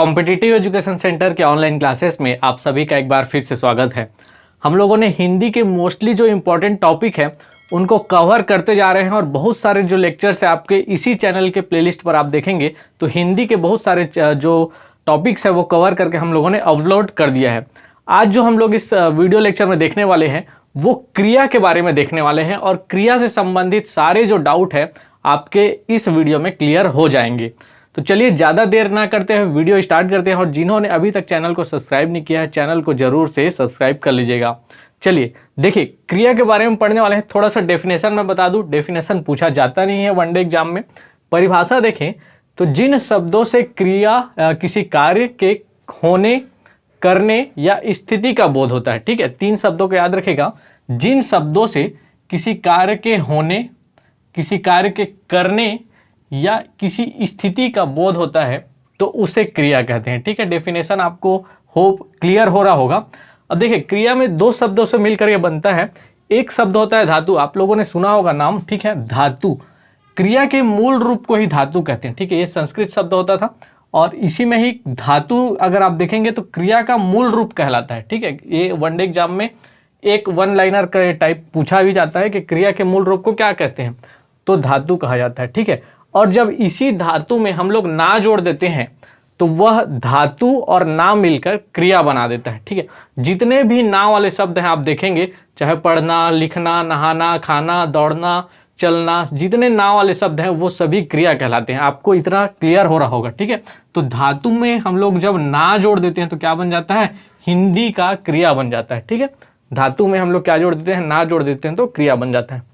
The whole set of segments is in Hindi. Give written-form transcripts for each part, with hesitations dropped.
कॉम्पिटिटिव एजुकेशन सेंटर के ऑनलाइन क्लासेस में आप सभी का एक बार फिर से स्वागत है। हम लोगों ने हिंदी के मोस्टली जो इम्पोर्टेंट टॉपिक है उनको कवर करते जा रहे हैं और बहुत सारे जो लेक्चर्स है आपके इसी चैनल के प्लेलिस्ट पर आप देखेंगे तो हिंदी के बहुत सारे जो टॉपिक्स है वो कवर करके हम लोगों ने अपलोड कर दिया है। आज जो हम लोग इस वीडियो लेक्चर में देखने वाले हैं वो क्रिया के बारे में देखने वाले हैं और क्रिया से संबंधित सारे जो डाउट है आपके इस वीडियो में क्लियर हो जाएंगे। तो चलिए ज़्यादा देर ना करते हुए वीडियो स्टार्ट करते हैं और जिन्होंने अभी तक चैनल को सब्सक्राइब नहीं किया है चैनल को जरूर से सब्सक्राइब कर लीजिएगा। चलिए देखिए क्रिया के बारे में पढ़ने वाले हैं। थोड़ा सा डेफिनेशन मैं बता दूं, डेफिनेशन पूछा जाता नहीं है वनडे एग्जाम में। परिभाषा देखें तो जिन शब्दों से क्रिया किसी कार्य के होने, करने या स्थिति का बोध होता है। ठीक है, 3 शब्दों को याद रखेगा। जिन शब्दों से किसी कार्य के होने, किसी कार्य के करने या किसी स्थिति का बोध होता है तो उसे क्रिया कहते हैं। ठीक है, डेफिनेशन आपको होप क्लियर हो रहा होगा। अब देखिए क्रिया में 2 शब्दों से मिलकर यह बनता है। एक शब्द होता है धातु, आप लोगों ने सुना होगा नाम। ठीक है, धातु क्रिया के मूल रूप को ही धातु कहते हैं। ठीक है, ये संस्कृत शब्द होता था और इसी में ही धातु अगर आप देखेंगे तो क्रिया का मूल रूप कहलाता है। ठीक है, ये वनडे एग्जाम में एक वन लाइनर का टाइप पूछा भी जाता है कि क्रिया के मूल रूप को क्या कहते हैं, तो धातु कहा जाता है। ठीक है, और जब इसी धातु में हम लोग ना जोड़ देते हैं तो वह धातु और ना मिलकर क्रिया बना देता है। ठीक है, जितने भी ना वाले शब्द हैं आप देखेंगे, चाहे पढ़ना, लिखना, नहाना, खाना, दौड़ना, चलना, जितने ना वाले शब्द हैं वो सभी क्रिया कहलाते हैं। आपको इतना क्लियर हो रहा होगा। ठीक है, तो धातु में हम लोग जब ना जोड़ देते हैं तो क्या बन जाता है, हिंदी का क्रिया बन जाता है। ठीक है, धातु में हम लोग क्या जोड़ देते हैं, ना जोड़ देते हैं तो क्रिया बन जाता है।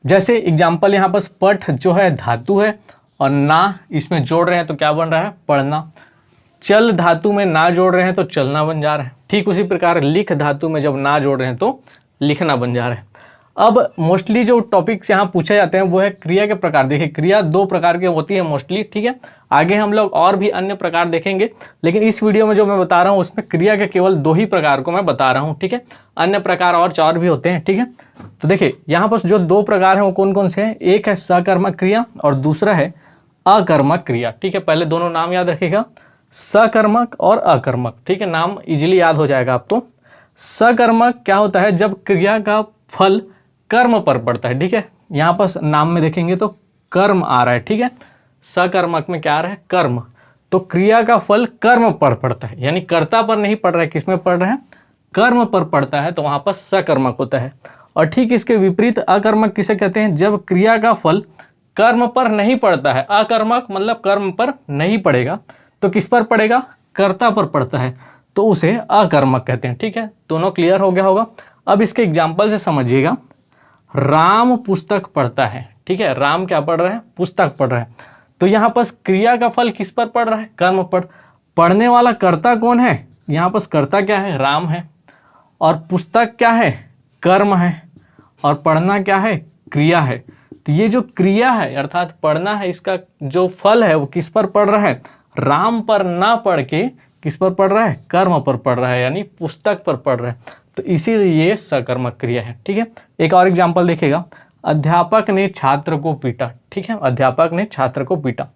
जैसे एग्जाम्पल यहाँ पर पठ जो है धातु है और ना इसमें जोड़ रहे हैं तो क्या बन रहा है, पढ़ना। चल धातु में ना जोड़ रहे हैं तो चलना बन जा रहा है। ठीक उसी प्रकार लिख धातु में जब ना जोड़ रहे हैं तो लिखना बन जा रहा है। अब मोस्टली जो टॉपिक्स यहाँ पूछे जाते हैं वो है क्रिया के प्रकार। देखिए क्रिया 2 प्रकार की होती है मोस्टली। ठीक है, आगे हम लोग और भी अन्य प्रकार देखेंगे, लेकिन इस वीडियो में जो मैं बता रहा हूँ उसमें क्रिया के केवल 2 ही प्रकार को मैं बता रहा हूँ। ठीक है, अन्य प्रकार और 4 भी होते हैं। ठीक है, तो देखिए यहाँ पर जो 2 प्रकार हैं वो कौन कौन से हैं। एक है सकर्मक क्रिया और दूसरा है अकर्मक क्रिया। ठीक है, पहले दोनों नाम याद रखिएगा, सकर्मक और अकर्मक। ठीक है, नाम इजीली याद हो जाएगा आपको। सकर्मक क्या होता है, जब क्रिया का फल कर्म पर पड़ता है। ठीक है, यहाँ पर नाम में देखेंगे तो कर्म आ रहा है। ठीक है, सकर्मक में क्या आ रहा है, कर्म। तो क्रिया का फल कर्म पर पड़ता है, यानी कर्ता पर नहीं पड़ रहा है, किसमें पड़ रहा है, कर्म पर पड़ता है, तो वहां पर सकर्मक होता है। और ठीक इसके विपरीत अकर्मक किसे कहते हैं, जब क्रिया का फल कर्म पर नहीं पड़ता है। अकर्मक मतलब कर्म पर नहीं पड़ेगा तो किस पर पड़ेगा, कर्ता पर पड़ता है, तो उसे अकर्मक कहते हैं। ठीक है, दोनों क्लियर हो गया होगा। अब इसके एग्जाम्पल से समझिएगा। राम पुस्तक पढ़ता है। ठीक है, राम क्या पढ़ रहा है, पुस्तक पढ़ रहा है। तो यहाँ पर क्रिया का फल किस पर पड़ रहा है, कर्म पर। पढ़ने वाला कर्ता कौन है, यहाँ पर कर्ता क्या है, राम है। और पुस्तक क्या है, कर्म है। और पढ़ना क्या है, क्रिया है। तो ये जो क्रिया है अर्थात पढ़ना है, इसका जो फल है वो किस पर पड़ रहा है, राम पर ना पढ़ के किस पर पड़ रहा है, कर्म पर पड़ रहा है, यानी पुस्तक पर पड़ रहा है। तो इसीलिए ये सकर्मक क्रिया है। ठीक है, एक और एग्जाम्पल देखिएगा। अध्यापक ने छात्र को पीटा। ठीक है, अध्यापक ने छात्र को पीटा।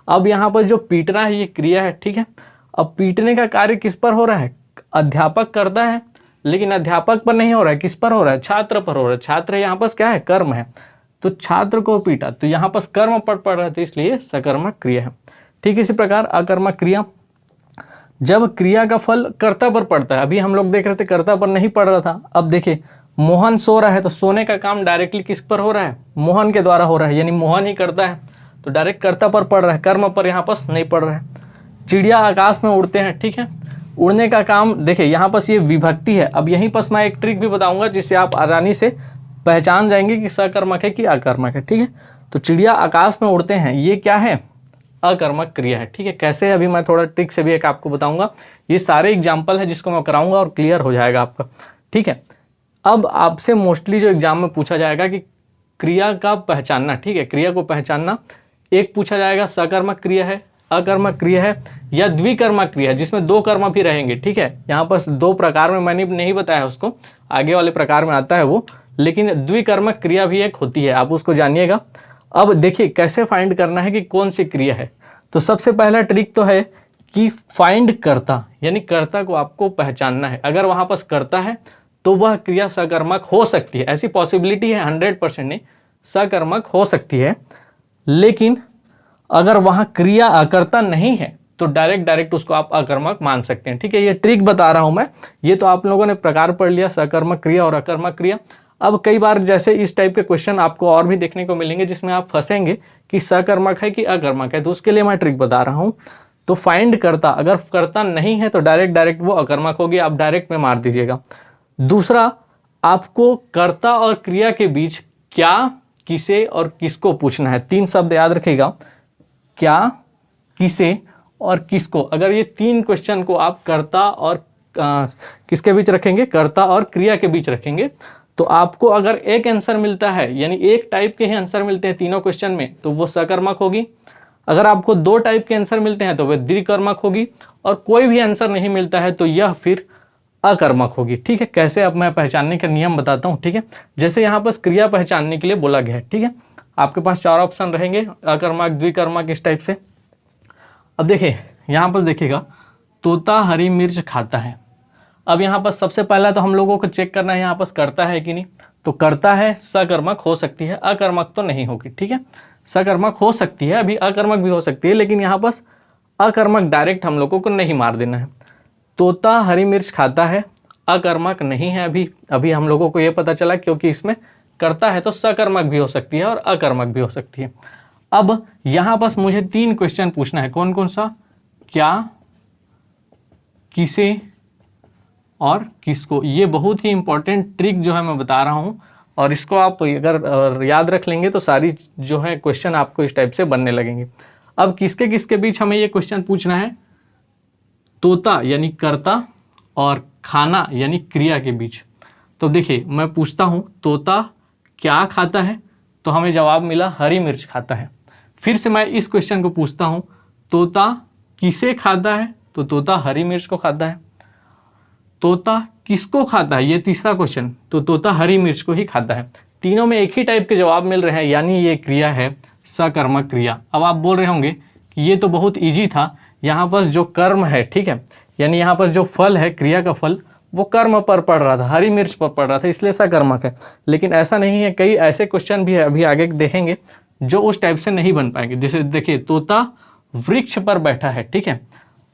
अब यहाँ पर जो पीटना है ये क्रिया है। ठीक है, अब पीटने का कार्य किस पर हो रहा है, अध्यापक करता है, लेकिन अध्यापक पर नहीं हो रहा है, किस पर हो रहा है, छात्र पर हो रहा है। छात्र यहाँ पर क्या है, कर्म है, तो छात्र को पीटा, तो यहाँ पर कर्म पर पड़ रहा है, तो इसलिए सकर्मक क्रिया है। ठीक इसी प्रकार अकर्मक क्रिया, जब क्रिया का फल कर्ता पर पड़ता है। अभी हम लोग देख रहे थे कर्ता पर नहीं पड़ रहा था। अब देखिए मोहन सो रहा है, तो सोने का काम डायरेक्टली किस पर हो रहा है, मोहन के द्वारा हो रहा है, यानी मोहन ही करता है, तो डायरेक्ट कर्ता पर पड़ रहा है, कर्म पर यहाँ पर नहीं पड़ रहा है। चिड़िया आकाश में उड़ते हैं। ठीक है, उड़ने का काम, देखिए यहाँ पर ये विभक्ति है। अब यहीं पर मैं एक ट्रिक भी बताऊंगा जिससे आप आसानी से पहचान जाएंगे कि सकर्मक है कि अकर्मक है। ठीक है, तो चिड़िया आकाश में उड़ते हैं, ये क्या है, अकर्मक क्रिया है। ठीक है, कैसे अभी मैं थोड़ा ट्रिक से भी एक आपको बताऊंगा। ये सारे एग्जाम्पल है जिसको मैं कराऊंगा और क्लियर हो जाएगा आपका। ठीक है, अब आपसे मोस्टली जो एग्जाम में पूछा जाएगा कि क्रिया का पहचानना। ठीक है, क्रिया को पहचानना, एक पूछा जाएगा सकर्मक क्रिया है, अकर्मक क्रिया है या द्विकर्मक क्रिया है, जिसमें 2 कर्म भी रहेंगे। ठीक है, यहाँ पर 2 प्रकार में मैंने नहीं बताया उसको, आगे वाले प्रकार में आता है वो, लेकिन द्विकर्मक क्रिया भी एक होती है, आप उसको जानिएगा। अब देखिए कैसे फाइंड करना है कि कौन सी क्रिया है। तो सबसे पहला ट्रिक तो है कि फाइंड कर्ता, यानी कर्ता को आपको पहचानना है। अगर वहां पर कर्ता है तो वह क्रिया सकर्मक हो सकती है, ऐसी पॉसिबिलिटी है, 100% नहीं, सकर्मक हो सकती है। लेकिन अगर वहां क्रिया अकर्ता नहीं है तो डायरेक्ट उसको आप अकर्मक मान सकते हैं। ठीक है, ये ट्रिक बता रहा हूं मैं। ये तो आप लोगों ने प्रकार पढ़ लिया, सकर्मक क्रिया और अकर्मक क्रिया। अब कई बार जैसे इस टाइप के क्वेश्चन आपको और भी देखने को मिलेंगे जिसमें आप फंसेंगे कि सकर्मक है कि अकर्मक है, तो उसके लिए मैं ट्रिक बता रहा हूं। तो फाइंड कर्ता, अगर कर्ता नहीं है तो डायरेक्ट वो अकर्मक होगी, आप डायरेक्ट में मार दीजिएगा। दूसरा, आपको कर्ता और क्रिया के बीच क्या, किसे और किसको पूछना है। 3 शब्द याद रखिएगा, क्या, किसे और किसको। अगर ये 3 क्वेश्चन को आप कर्ता और किसके बीच रखेंगे, कर्ता और क्रिया के बीच रखेंगे, तो आपको अगर एक आंसर मिलता है, यानी एक टाइप के ही आंसर मिलते हैं तीनों क्वेश्चन में, तो वो सकर्मक होगी। अगर आपको 2 टाइप के आंसर मिलते हैं तो वह द्विकर्मक होगी, और कोई भी आंसर नहीं मिलता है तो यह फिर अकर्मक होगी। ठीक है, कैसे, अब मैं पहचानने का नियम बताता हूं। ठीक है, जैसे यहाँ पर क्रिया पहचानने के लिए बोला गया है। ठीक है, आपके पास 4 ऑप्शन रहेंगे, अकर्मक, द्विकर्मक, इस टाइप से। अब देखिए यहाँ पर देखिएगा, तोता हरी मिर्च खाता है। अब यहाँ पर सबसे पहला तो हम लोगों को चेक करना है यहाँ पर करता है कि नहीं, तो करता है, सकर्मक हो सकती है, अकर्मक तो नहीं होगी। ठीक है, सकर्मक हो सकती है, अभी अकर्मक भी हो सकती है, लेकिन यहाँ पर अकर्मक डायरेक्ट हम लोगों को नहीं मार देना है। तोता हरी मिर्च खाता है, अकर्मक नहीं है। अभी हम लोगों को ये पता चला क्योंकि इसमें करता है तो सकर्मक भी हो सकती है और अकर्मक भी हो सकती है। अब यहाँ पर मुझे 3 क्वेश्चन पूछना है, कौन कौन सा, क्या, किसे और किसको। ये बहुत ही इंपॉर्टेंट ट्रिक जो है मैं बता रहा हूँ, और इसको आप अगर याद रख लेंगे तो सारी जो है क्वेश्चन आपको इस टाइप से बनने लगेंगे। अब किसके किसके बीच हमें ये क्वेश्चन पूछना है, तोता यानी कर्ता और खाना यानी क्रिया के बीच। तो देखिए मैं पूछता हूँ तोता क्या खाता है, तो हमें जवाब मिला हरी मिर्च खाता है। फिर से मैं इस क्वेश्चन को पूछता हूँ तोता किसे खाता है, तो तोता हरी मिर्च को खाता है। तोता किसको खाता है, ये तीसरा क्वेश्चन, तो तोता हरी मिर्च को ही खाता है। तीनों में एक ही टाइप के जवाब मिल रहे हैं, यानी ये क्रिया है सकर्मक क्रिया। अब आप बोल रहे होंगे कि ये तो बहुत इजी था, यहाँ पर जो कर्म है, ठीक है, यानी यहाँ पर जो फल है, क्रिया का फल, वो कर्म पर पड़ रहा था, हरी मिर्च पर पड़ रहा था, इसलिए सकर्मक है। लेकिन ऐसा नहीं है, कई ऐसे क्वेश्चन भी है, अभी आगे देखेंगे, जो उस टाइप से नहीं बन पाएंगे। जैसे देखिए तोता वृक्ष पर बैठा है, ठीक है।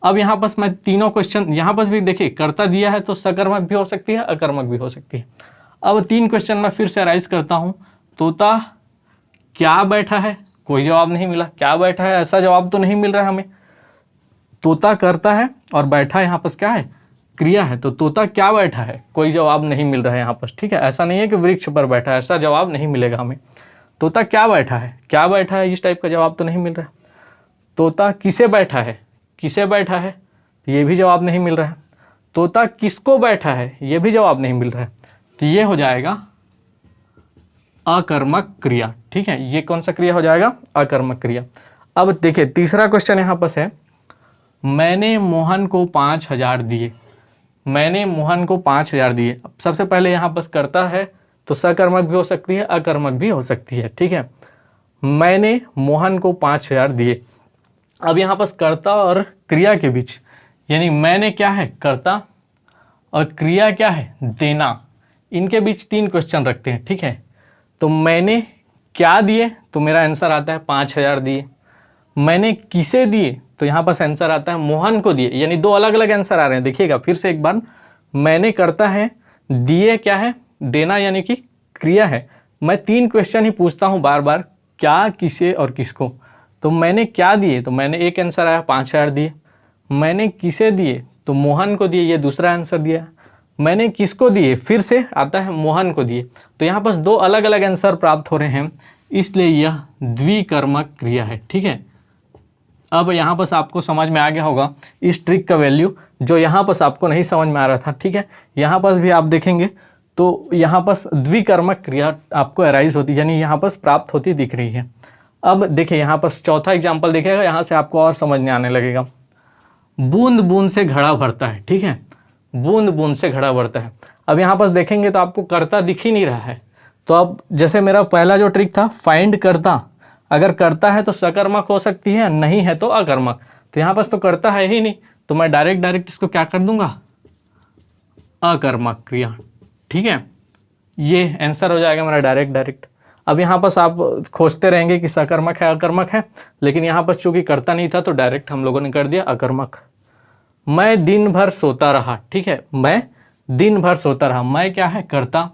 अब यहाँ पर मैं तीनों क्वेश्चन, यहाँ पर भी देखिए कर्ता दिया है तो सकर्मक भी हो सकती है, अकर्मक भी हो सकती है। अब 3 क्वेश्चन मैं फिर से राइज करता हूँ। तोता क्या बैठा है, कोई जवाब नहीं मिला। क्या बैठा है, ऐसा जवाब तो नहीं मिल रहा है हमें। तोता करता है और बैठा यहाँ पर क्या है, क्रिया है, तो तोता क्या बैठा है, कोई जवाब नहीं मिल रहा है यहाँ पर। ठीक है, ऐसा नहीं है कि वृक्ष पर बैठा है, ऐसा जवाब नहीं मिलेगा हमें। तोता क्या बैठा है, क्या बैठा है, इस टाइप का जवाब तो नहीं मिल रहा है। तोता किसे बैठा है, किसे बैठा है, ये भी जवाब नहीं मिल रहा है। तोता किसको बैठा है, ये भी जवाब नहीं मिल रहा है। तो ये हो जाएगा अकर्मक क्रिया। ठीक है, ये कौन सा क्रिया हो जाएगा, अकर्मक क्रिया। अब देखिए तीसरा क्वेश्चन यहाँ पर है, मैंने मोहन को 5,000 दिए। मैंने मोहन को 5,000 दिए। अब सबसे पहले यहाँ पर करता है तो सकर्मक भी हो सकती है, अकर्मक भी हो सकती है। ठीक है, मैंने मोहन को 5,000 दिए। अब यहाँ पर कर्ता और क्रिया के बीच, यानी मैंने क्या है, कर्ता, और क्रिया क्या है, देना, इनके बीच 3 क्वेश्चन रखते हैं। ठीक है, तो मैंने क्या दिए, तो मेरा आंसर आता है 5,000 दिए। मैंने किसे दिए, तो यहाँ पर आंसर आता है मोहन को दिए, यानी 2 अलग अलग आंसर आ रहे हैं। देखिएगा फिर से एक बार, मैंने करता है, दिए क्या है, देना यानी कि क्रिया है। मैं 3 क्वेश्चन ही पूछता हूँ बार बार, क्या, किसे और किसको। तो मैंने क्या दिए, तो मैंने एक आंसर आया 5,000 दिए। मैंने किसे दिए, तो मोहन को दिए, ये दूसरा आंसर दिया। मैंने किसको दिए, फिर से आता है मोहन को दिए। तो यहाँ पर 2 अलग अलग आंसर प्राप्त हो रहे हैं, इसलिए यह द्विकर्मक क्रिया है। ठीक है, अब यहाँ पर आपको समझ में आ गया होगा इस ट्रिक का वैल्यू, जो यहाँ पर आपको नहीं समझ में आ रहा था। ठीक है, यहाँ पर भी आप देखेंगे तो यहाँ पर द्विकर्मक क्रिया आपको अराइज होती, यानी यहाँ पर प्राप्त होती दिख रही है। अब देखिए यहाँ पर चौथा एग्जाम्पल देखिएगा, यहाँ से आपको और समझ में आने लगेगा। बूंद बूंद से घड़ा भरता है। ठीक है, बूंद बूंद से घड़ा भरता है। अब यहाँ पर देखेंगे तो आपको कर्ता दिख ही नहीं रहा है। तो अब जैसे मेरा पहला जो ट्रिक था, फाइंड कर्ता, अगर करता है तो सकर्मक हो सकती है, नहीं है तो अकर्मक। तो यहाँ पास तो कर्ता है ही नहीं, तो मैं डायरेक्ट इसको क्या कर दूंगा, अकर्मक क्रिया। ठीक है, ये आंसर हो जाएगा मेरा डायरेक्ट। अब यहाँ पास आप खोजते रहेंगे कि सकर्मक है अकर्मक है, लेकिन यहाँ पर चूंकि कर्ता नहीं था तो डायरेक्ट हम लोगों ने कर दिया अकर्मक। मैं दिन भर सोता रहा। ठीक है, मैं दिन भर सोता रहा, मैं क्या है, कर्ता,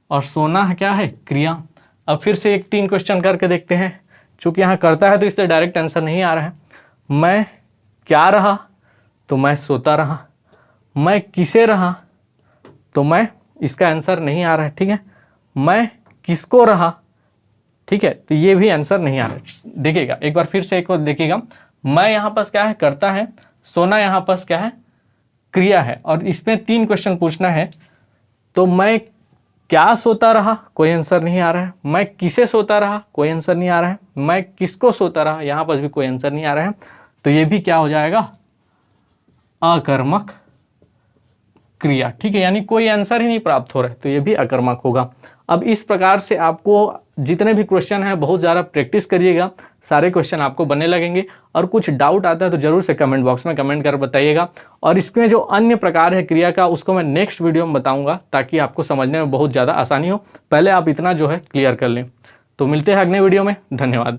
और सोना है क्या है, क्रिया। अब फिर से एक 3 क्वेश्चन करके देखते हैं। चूंकि यहाँ करता है तो इसलिए डायरेक्ट आंसर नहीं आ रहा है। मैं क्या रहा, तो मैं सोता रहा। मैं किसे रहा, तो मैं, इसका आंसर नहीं आ रहा है। ठीक है, मैं किसको रहा, ठीक है, तो ये भी आंसर नहीं आ रहा है। देखिएगा एक बार फिर से एक बार देखिएगा, मैं यहाँ पास क्या है, करता है, सोना यहाँ पास क्या है, क्रिया है, और इसमें 3 क्वेश्चन पूछना है। तो मैं क्या सोता रहा, कोई आंसर नहीं आ रहा है। मैं किसे सोता रहा, कोई आंसर नहीं आ रहा है। मैं किसको सोता रहा, यहाँ पर भी कोई आंसर नहीं आ रहा है। तो ये भी क्या हो जाएगा, अकर्मक क्रिया। ठीक है, यानी कोई आंसर ही नहीं प्राप्त हो रहा है, तो ये भी अकर्मक होगा। अब इस प्रकार से आपको जितने भी क्वेश्चन हैं बहुत ज़्यादा प्रैक्टिस करिएगा, सारे क्वेश्चन आपको बनने लगेंगे। और कुछ डाउट आता है तो जरूर से कमेंट बॉक्स में कमेंट कर बताइएगा। और इसमें जो अन्य प्रकार है क्रिया का, उसको मैं नेक्स्ट वीडियो में बताऊंगा, ताकि आपको समझने में बहुत ज़्यादा आसानी हो। पहले आप इतना जो है क्लियर कर लें। तो मिलते हैं अगले वीडियो में, धन्यवाद।